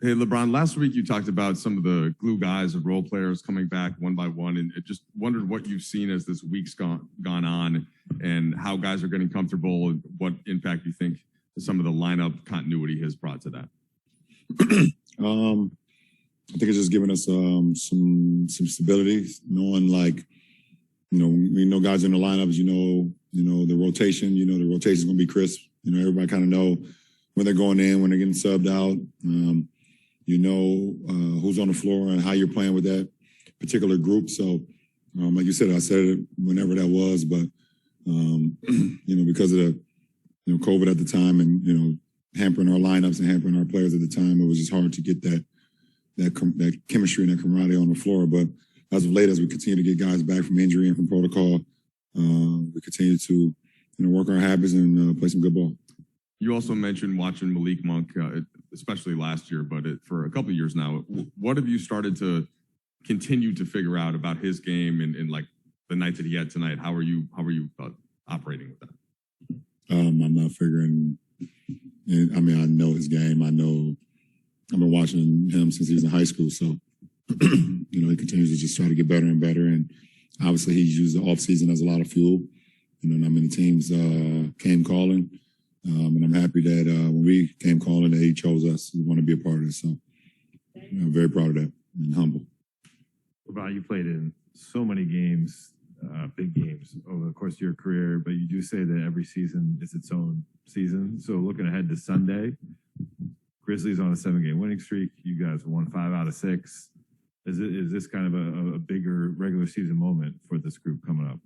Hey, LeBron, last week you talked about some of the glue guys of role players coming back one by one, and it just wondered what you've seen as this week's gone on and how guys are getting comfortable and what impact you think some of the lineup continuity has brought to that. I think it's just giving us some stability, knowing we know guys in the lineups, the rotation, the rotation's going to be crisp. Everybody kind of know when they're going in, when they're getting subbed out. Who's on the floor and how you're playing with that particular group. So, like you said, I said it whenever that was, but, because of the, COVID at the time and, hampering our lineups and hampering our players at the time, it was just hard to get that chemistry and that camaraderie on the floor. But as of late, as we continue to get guys back from injury and from protocol, we continue to, work our habits and play some good ball. You also mentioned watching Malik Monk, especially last year, but for a couple of years now. What have you started to continue to figure out about his game and like the night that he had tonight? How are you operating with that? I'm not figuring. I know his game. I've been watching him since he was in high school. So, he continues to just try to get better and better. And obviously, he's used the offseason as a lot of fuel. Not many teams came calling. And I'm happy that when we came calling, that he chose us. We want to be a part of it. So I'm very proud of that and humble. LeBron, you played in so many games, big games over the course of your career, but you do say that every season is its own season. So looking ahead to Sunday, Grizzlies on a 7-game winning streak. You guys won 5 out of 6. Is this kind of a bigger regular season moment for this group coming up?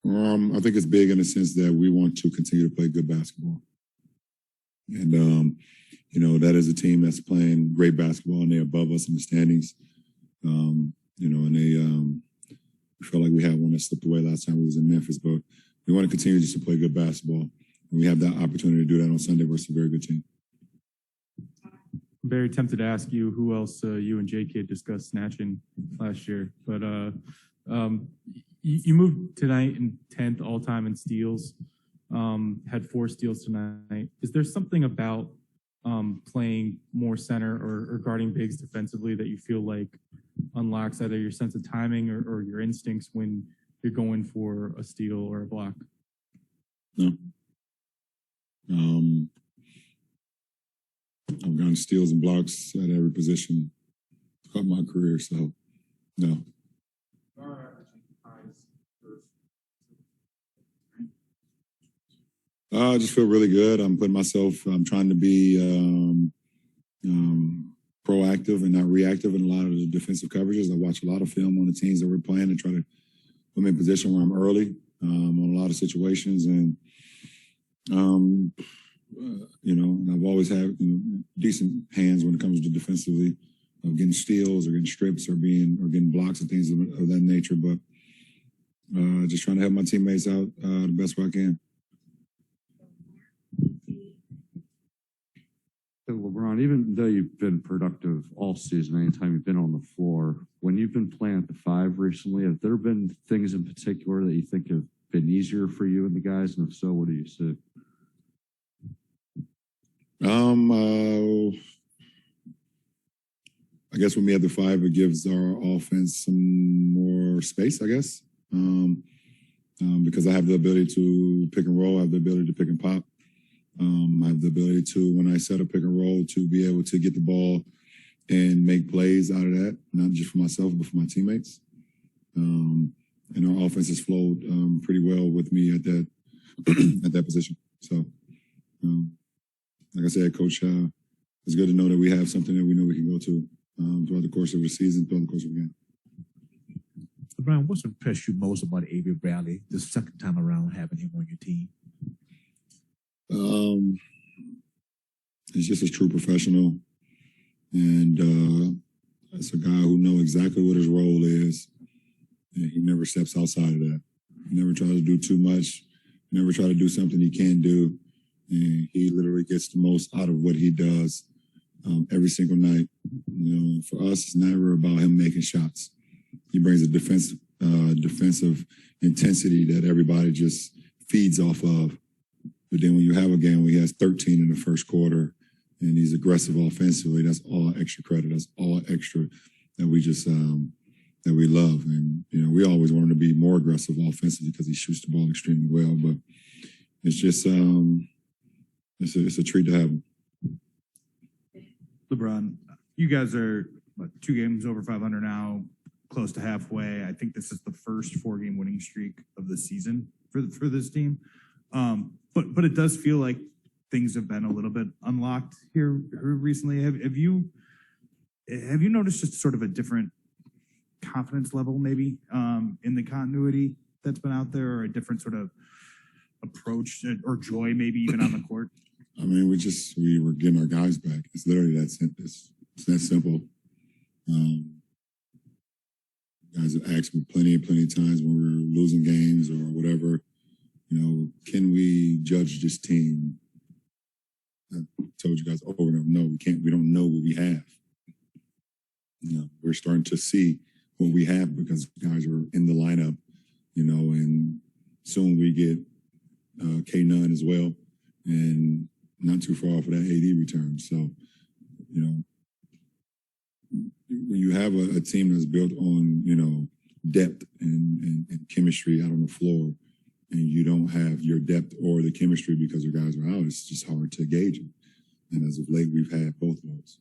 I think it's big in the sense that we want to continue to play good basketball. And, that is a team that's playing great basketball and they're above us in the standings. And they felt like we had one that slipped away last time we was in Memphis, but we want to continue just to play good basketball. And we have that opportunity to do that on Sunday versus a very good team. I'm very tempted to ask you who else you and JK discussed snatching last year, but you moved tonight in 10th all-time in steals, had 4 steals tonight. Is there something about playing more center or guarding bigs defensively that you feel like unlocks either your sense of timing or your instincts when you're going for a steal or a block? No. I've gotten steals and blocks at every position throughout my career, so no. I just feel really good. I'm trying to be proactive and not reactive in a lot of the defensive coverages. I watch a lot of film on the teams that we're playing and try to put me in a position where I'm early on a lot of situations. And, and I've always had decent hands when it comes to defensively of getting steals or getting strips or getting blocks and things of that nature. But just trying to help my teammates out the best way I can. LeBron, even though you've been productive all season, anytime you've been on the floor, when you've been playing at the 5 recently, have there been things in particular that you think have been easier for you and the guys? And if so, what do you see? I guess when we have the 5, it gives our offense some more space, I guess, because I have the ability to pick and roll, I have the ability to pick and pop. I have the ability to, when I set a pick and roll, to be able to get the ball and make plays out of that, not just for myself, but for my teammates. And our offense has flowed pretty well with me at that position. So, like I said, Coach, it's good to know that we have something that we know we can go to throughout the course of the season, throughout the course of the game. LeBron, what's impressed you most about Avery Bradley the second time around having him on your team? He's just a true professional, and it's a guy who knows exactly what his role is, and he never steps outside of that. He never tries to do too much, never try to do something he can't do, and he literally gets the most out of what he does every single night. For us, it's never about him making shots. He brings a defensive intensity that everybody just feeds off of. But then when you have a game where he has 13 in the first quarter and he's aggressive offensively. That's all extra credit. That's all extra that we just that we love. And we always want him to be more aggressive offensively because he shoots the ball extremely well. But it's just it's a treat to have him. LeBron, you guys are 2 games over 500 now, close to halfway. I think this is the first 4-game winning streak of the season for this team. But it does feel like things have been a little bit unlocked here recently. Have you noticed just sort of a different confidence level maybe in the continuity that's been out there, or a different sort of approach or joy maybe even on the court? I mean, we were getting our guys back. It's literally that simple. It's that simple. Guys have asked me plenty of times when we're losing games or whatever, can we judge this team? I told you guys over and over, no, we can't. We don't know what we have. We're starting to see what we have because guys are in the lineup, and soon we get K-Nunn as well, and not too far off of that AD return. So, when you have a team that's built on, depth and chemistry out on the floor, and you don't have your depth or the chemistry because your guys are out, it's just hard to gauge it. And as of late, we've had both of those.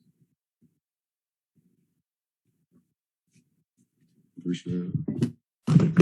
Appreciate it.